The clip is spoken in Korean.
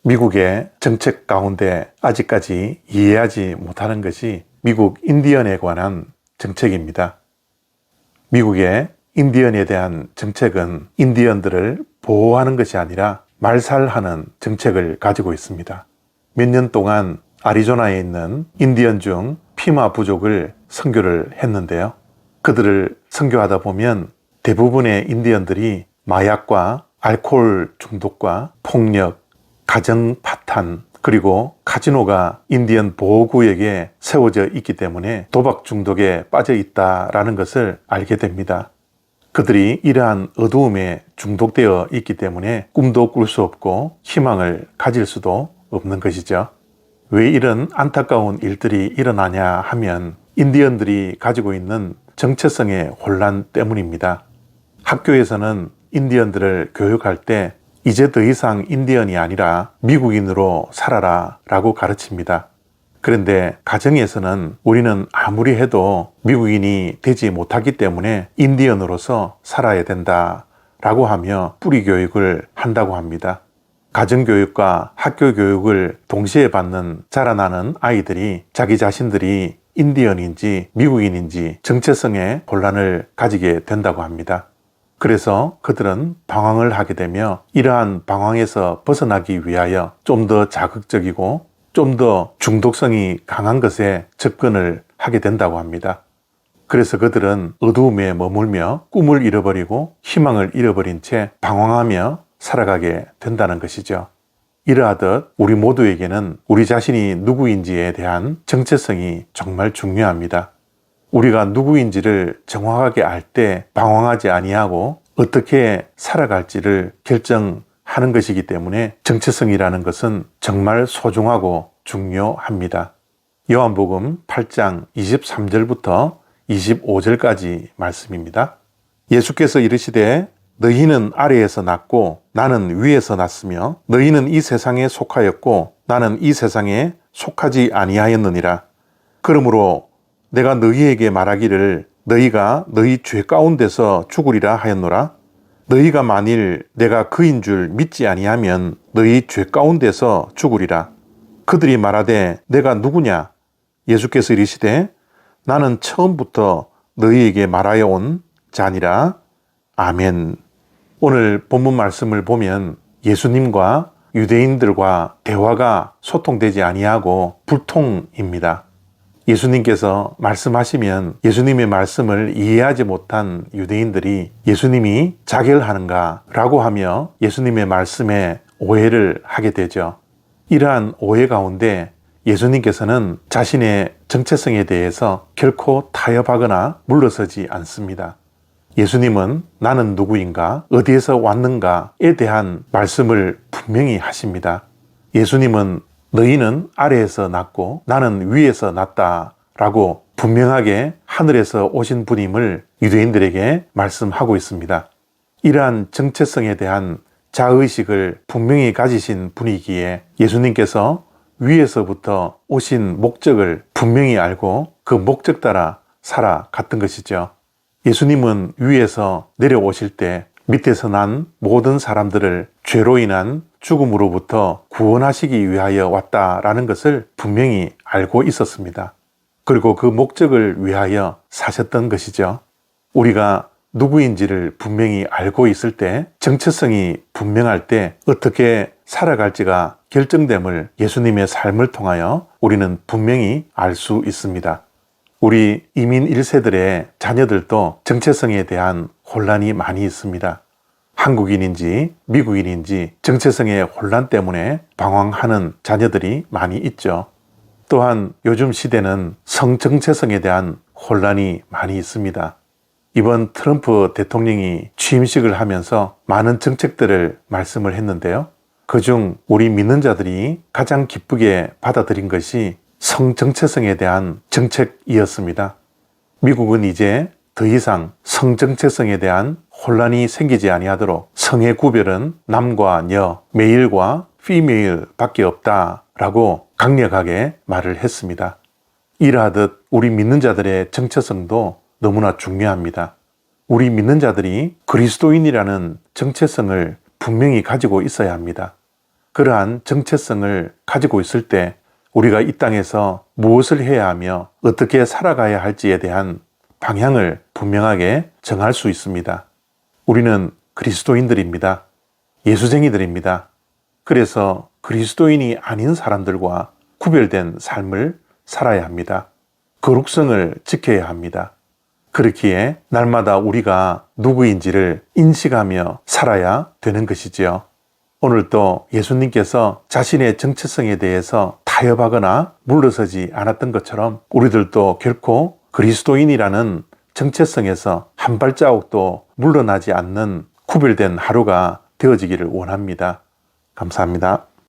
미국의 정책 가운데 아직까지 이해하지 못하는 것이 미국 인디언에 관한 정책입니다. 미국의 인디언에 대한 정책은 인디언들을 보호하는 것이 아니라 말살하는 정책을 가지고 있습니다. 몇 년 동안 애리조나에 있는 인디언 중 피마 부족을 선교를 했는데요. 그들을 선교하다 보면 대부분의 인디언들이 마약과 알코올 중독과 폭력, 가정 파탄, 그리고 카지노가 인디언 보호구역에 세워져 있기 때문에 도박 중독에 빠져 있다라는 것을 알게 됩니다. 그들이 이러한 어두움에 중독되어 있기 때문에 꿈도 꿀 수 없고 희망을 가질 수도 없는 것이죠. 왜 이런 안타까운 일들이 일어나냐 하면 인디언들이 가지고 있는 정체성의 혼란 때문입니다. 학교에서는 인디언들을 교육할 때 이제 더 이상 인디언이 아니라 미국인으로 살아라 라고 가르칩니다. 그런데 가정에서는 우리는 아무리 해도 미국인이 되지 못하기 때문에 인디언으로서 살아야 된다 라고 하며 뿌리 교육을 한다고 합니다. 가정교육과 학교 교육을 동시에 받는 자라나는 아이들이 자기 자신들이 인디언인지 미국인인지 정체성의 혼란을 가지게 된다고 합니다. 그래서 그들은 방황을 하게 되며 이러한 방황에서 벗어나기 위하여 좀 더 자극적이고 좀 더 중독성이 강한 것에 접근을 하게 된다고 합니다. 그래서 그들은 어두움에 머물며 꿈을 잃어버리고 희망을 잃어버린 채 방황하며 살아가게 된다는 것이죠. 이러하듯 우리 모두에게는 우리 자신이 누구인지에 대한 정체성이 정말 중요합니다. 우리가 누구인지를 정확하게 알 때 방황하지 아니하고 어떻게 살아갈지를 결정하는 것이기 때문에 정체성이라는 것은 정말 소중하고 중요합니다. 요한복음 8장 23절부터 25절까지 말씀입니다. 예수께서 이르시되 너희는 아래에서 났고 나는 위에서 났으며 너희는 이 세상에 속하였고 나는 이 세상에 속하지 아니하였느니라. 그러므로 내가 너희에게 말하기를 너희가 너희 죄 가운데서 죽으리라 하였노라. 너희가 만일 내가 그인 줄 믿지 아니하면 너희 죄 가운데서 죽으리라. 그들이 말하되 내가 누구냐? 예수께서 이르시되 나는 처음부터 너희에게 말하여 온 자니라. 아멘. 오늘 본문 말씀을 보면 예수님과 유대인들과 대화가 소통되지 아니하고 불통입니다. 예수님께서 말씀하시면 예수님의 말씀을 이해하지 못한 유대인들이 예수님이 자결하는가 라고 하며 예수님의 말씀에 오해를 하게 되죠. 이러한 오해 가운데 예수님께서는 자신의 정체성에 대해서 결코 타협하거나 물러서지 않습니다. 예수님은 나는 누구인가, 어디에서 왔는가에 대한 말씀을 분명히 하십니다. 예수님은 너희는 아래에서 났고 나는 위에서 났다 라고 분명하게 하늘에서 오신 분임을 유대인들에게 말씀하고 있습니다. 이러한 정체성에 대한 자의식을 분명히 가지신 분이기에 예수님께서 위에서부터 오신 목적을 분명히 알고 그 목적 따라 살아갔던 것이죠. 예수님은 위에서 내려오실 때 밑에서 난 모든 사람들을 죄로 인한 죽음으로부터 구원하시기 위하여 왔다라는 것을 분명히 알고 있었습니다. 그리고 그 목적을 위하여 사셨던 것이죠. 우리가 누구인지를 분명히 알고 있을 때, 정체성이 분명할 때 어떻게 살아갈지가 결정됨을 예수님의 삶을 통하여 우리는 분명히 알 수 있습니다. 우리 이민 1세들의 자녀들도 정체성에 대한 혼란이 많이 있습니다. 한국인인지 미국인인지 정체성의 혼란 때문에 방황하는 자녀들이 많이 있죠. 또한 요즘 시대는 성정체성에 대한 혼란이 많이 있습니다. 이번 트럼프 대통령이 취임식을 하면서 많은 정책들을 말씀을 했는데요. 그중 우리 믿는 자들이 가장 기쁘게 받아들인 것이 성정체성에 대한 정책이었습니다. 미국은 이제 더 이상 성정체성에 대한 혼란이 생기지 아니하도록 성의 구별은 남과 여, 메일과 피메일 밖에 없다라고 강력하게 말을 했습니다. 이러하듯 우리 믿는 자들의 정체성도 너무나 중요합니다. 우리 믿는 자들이 그리스도인이라는 정체성을 분명히 가지고 있어야 합니다. 그러한 정체성을 가지고 있을 때 우리가 이 땅에서 무엇을 해야 하며 어떻게 살아가야 할지에 대한 방향을 분명하게 정할 수 있습니다. 우리는 그리스도인들입니다. 예수쟁이들입니다. 그래서 그리스도인이 아닌 사람들과 구별된 삶을 살아야 합니다. 거룩성을 지켜야 합니다. 그렇기에 날마다 우리가 누구인지를 인식하며 살아야 되는 것이지요. 오늘도 예수님께서 자신의 정체성에 대해서 타협하거나 물러서지 않았던 것처럼 우리들도 결코 그리스도인이라는 정체성에서 한 발자국도 물러나지 않는 구별된 하루가 되어지기를 원합니다. 감사합니다.